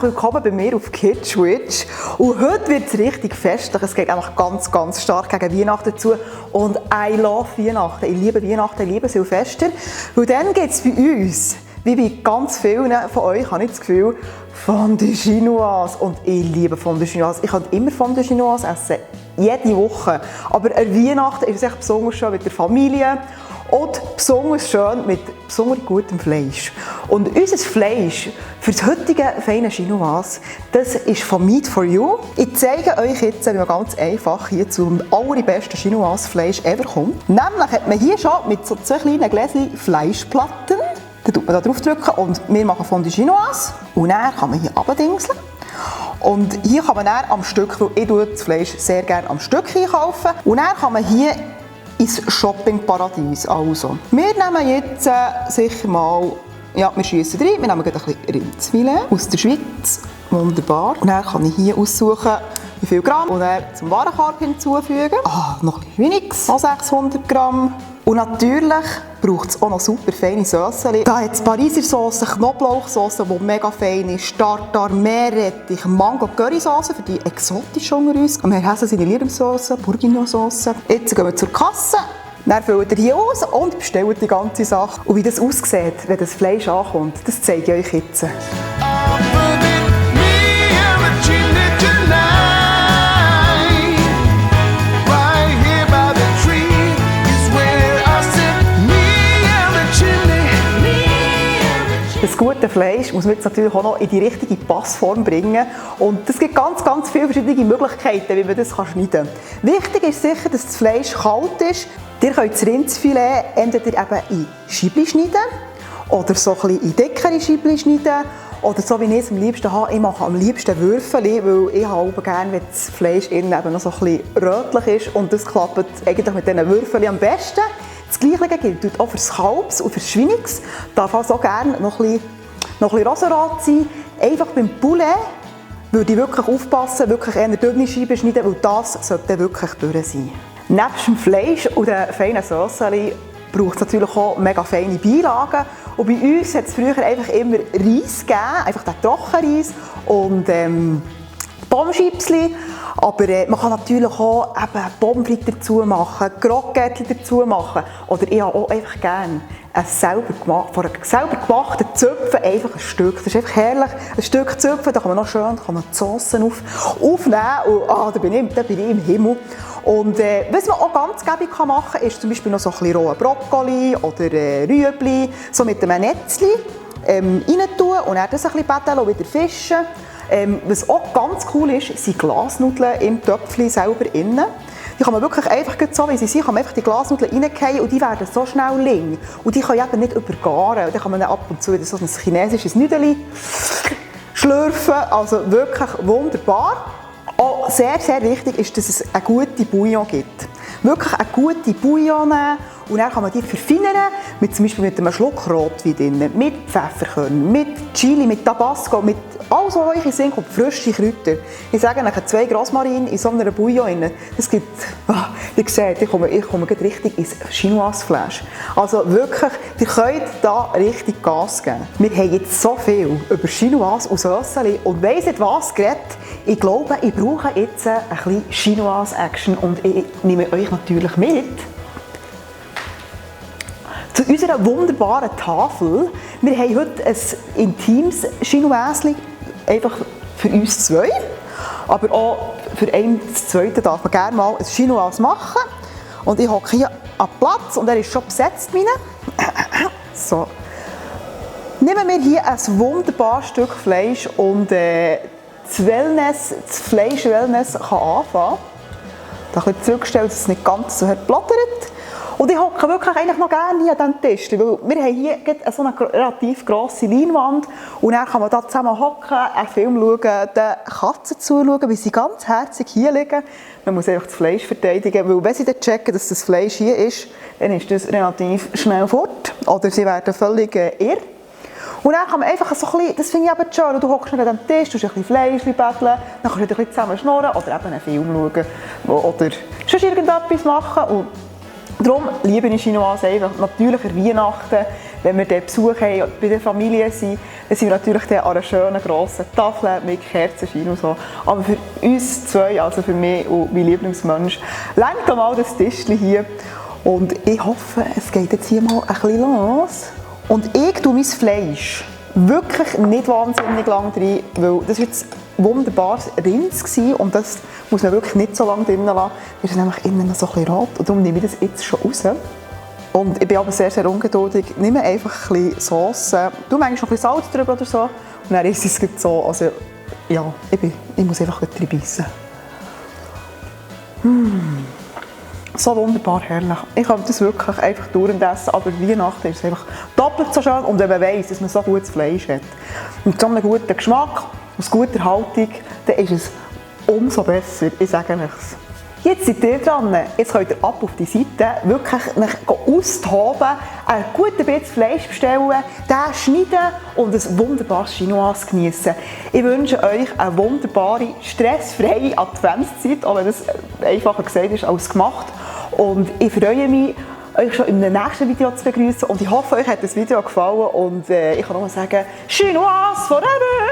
Herzlich willkommen bei mir auf Kitschwitch. Und heute wird es richtig festlich. Es geht einfach ganz, ganz stark gegen Weihnachten zu. Und I love Weihnachten. Ich liebe Weihnachten, ich liebe Silvester. Und dann geht es bei uns, wie bei ganz vielen von euch, habe ich das Gefühl, Fondue Chinoise. Und ich liebe Fondue Chinoise. Ich kann immer Fondue Chinoise essen, jede Woche. Aber an Weihnachten ist es echt besonders schön mit der Familie. Und besonders schön mit besonders gutem Fleisch. Und unser Fleisch für das heutige feine Chinoise, das ist von Meat for You. Ich zeige euch jetzt, wie man ganz einfach hier zum allerbesten Chinoise-Fleisch ever kommt. Nämlich hat man hier schon mit so 2 kleinen Gläschen Fleischplatten. Da drückt man da drauf drücken und wir machen Fondue Chinoise. Und dann kann man hier abdingseln. Und hier kann man dann am Stück, weil ich das Fleisch sehr gerne am Stück einkaufen. Und dann kann man hier ins Shoppingparadies. Also, wir nehmen jetzt sicher mal, ja, wir schiessen rein, wir nehmen ein bisschen Rindsfilet aus der Schweiz. Wunderbar. Und dann kann ich hier aussuchen, wie viel Gramm. Und dann zum Warenkorb hinzufügen. Noch ein bisschen wenig, noch 600 Gramm. Und natürlich braucht es auch noch super feine Soßen. Da hat es Pariser Sauce, Knoblauchsoße, die mega fein ist, Tartar, Meerrettich, Mango-Currysoße für die exotisch unter uns. Und wir haben seine Lieblingssoße, Bourguignon-Soße. Jetzt gehen wir zur Kasse. Dann füllt ihr hier aus und bestellt die ganze Sache. Und wie das aussieht, wenn das Fleisch ankommt, das zeige ich euch jetzt. Das gute Fleisch muss man jetzt natürlich auch noch in die richtige Passform bringen. Und es gibt ganz, ganz viele verschiedene Möglichkeiten, wie man das schneiden kann. Wichtig ist sicher, dass das Fleisch kalt ist. Ihr könnt das Rindsfilet entweder eben in Scheibchen schneiden oder so ein bisschen in dickere Scheibchen schneiden. Oder so wie ich es am liebsten habe, ich mache am liebsten Würfel, weil ich habe gerne, wenn das Fleisch innen eben noch so ein bisschen rötlich ist. Und das klappt eigentlich mit diesen Würfeln am besten. Das Gleiche gilt auch für das Kalbs und für das Schweinegs. Darf also auch gerne noch ein bisschen rosenrot sein. Einfach beim Poulet würde ich wirklich aufpassen, wirklich eher dünne Scheiben schneiden, weil das sollte wirklich durch sein. Neben dem Fleisch und den feinen Soßen braucht es natürlich auch mega feine Beilagen. Und bei uns hat es früher einfach immer Reis gegeben, einfach den Trockenreis und Pommes-Chipsli. Aber man kann natürlich auch Pommes frites dazu machen, Krokettchen dazu machen. Oder ich habe auch einfach gerne von einem selber gemachten Zöpfen einfach ein Stück. Das ist einfach herrlich. Ein Stück Zöpfen, da kann man noch schön die Soßen aufnehmen. Und da bin ich im Himmel. Und was man auch ganz gäbig machen kann, ist zum Beispiel noch so ein bisschen rohen Brokkoli oder Rüebli, so mit einem Netzli rein tun und dann das ein bisschen betteln und wieder fischen. Was auch ganz cool ist, sind Glasnudeln im Töpfchen selber innen. Die kann man wirklich einfach so, wie sie sind, kann man einfach die Glasnudeln reingehen und die werden so schnell lang. Und die können eben nicht übergaren. Und dann kann man dann ab und zu so ein chinesisches Nüdeli schlürfen. Also wirklich wunderbar. Auch sehr, sehr wichtig ist, dass es eine gute Bouillon gibt. Wirklich eine gute Bouillon nehmen. Und dann kann man die verfeinern, zum Beispiel mit einem Schluck Rotwein drin, mit Pfefferkörnern, mit Chili, mit Tabasco, mit alles, was euch in den Sinn kommt, frische Kräuter. Ich sage euch, 2 Rosmarin in so einer Bouillon rein, das gibt, ihr seht, ich komme richtig ins Chinoise-Fleisch. Also wirklich, ihr könnt da richtig Gas geben. Wir haben jetzt so viel über Chinoise und Soßen und weiss nicht was geredet. Ich glaube, ich brauche jetzt ein bisschen Chinoise-Action und ich nehme euch natürlich mit zu unserer wunderbaren Tafel. Wir haben heute ein intimes Chinoise, einfach für uns 2. Aber auch für einen zweiten darf man gerne mal ein Chinoise machen. Und ich hocke hier am Platz und er ist schon besetzt. So. Nehmen wir hier ein wunderbares Stück Fleisch und das Fleisch-Wellness kann anfangen. Da ein bisschen zurückstellen, dass es nicht ganz so plottert. Und ich hocke wirklich eigentlich noch gerne hier an diesem Tisch, weil wir haben hier so eine relativ grosse Leinwand und dann kann man da zusammen hocken, einen Film schauen, den Katzen zuschauen, wie sie ganz herzig hier liegen. Man muss einfach das Fleisch verteidigen, weil wenn sie dann checken, dass das Fleisch hier ist, dann ist das relativ schnell fort oder sie werden völlig irr. Und dann kann man einfach so ein bisschen, das finde ich eben schön, du hockst an diesem Tisch, du hast ein bisschen Fleisch betteln, dann kannst du ein bisschen zusammen schnurren oder eben einen Film schauen oder sonst irgendetwas machen. Und darum liebe ich Chinoise einfach. Natürlich an Weihnachten wenn wir den Besuch haben, bei der Familie sind, dann sind wir natürlich dann an einer schönen grossen Tafel mit Kerzenschein und so. Aber für uns zwei, also für mich und mein Lieblingsmensch, lenkt mal das Tischchen hier. Und ich hoffe, es geht jetzt hier mal ein bisschen los. Und ich tue mein Fleisch wirklich nicht wahnsinnig lang drin, weil das war jetzt ein wunderbares Rinds gewesen, und das muss man wirklich nicht so lange drin lassen. Das ist nämlich innen noch so ein bisschen rot und darum nehme ich das jetzt schon raus. Und ich bin aber sehr, sehr ungeduldig. Ich nehme einfach ein bisschen Sauce, tue manchmal noch ein bisschen Salz drüber oder so und dann ist es so. Also ja, ich muss einfach drin beißen. So wunderbar herrlich. Ich kann das wirklich einfach dauernd essen, aber Weihnachten ist es einfach doppelt so schön. Und wenn man weiss, dass man so gutes Fleisch hat, mit so einem guten Geschmack, aus guter Haltung, dann ist es umso besser, ich sage es. Jetzt seid ihr dran. Jetzt könnt ihr ab auf die Seite wirklich austoben, einen guten Bisschen Fleisch bestellen, den schneiden und ein wunderbares Chinoise genießen. Ich wünsche euch eine wunderbare, stressfreie Adventszeit, auch wenn es einfacher gesagt ist als gemacht. Und ich freue mich, euch schon im nächsten Video zu begrüßen. Und ich hoffe, euch hat das Video gefallen. Und ich kann nur sagen, Chinoise forever!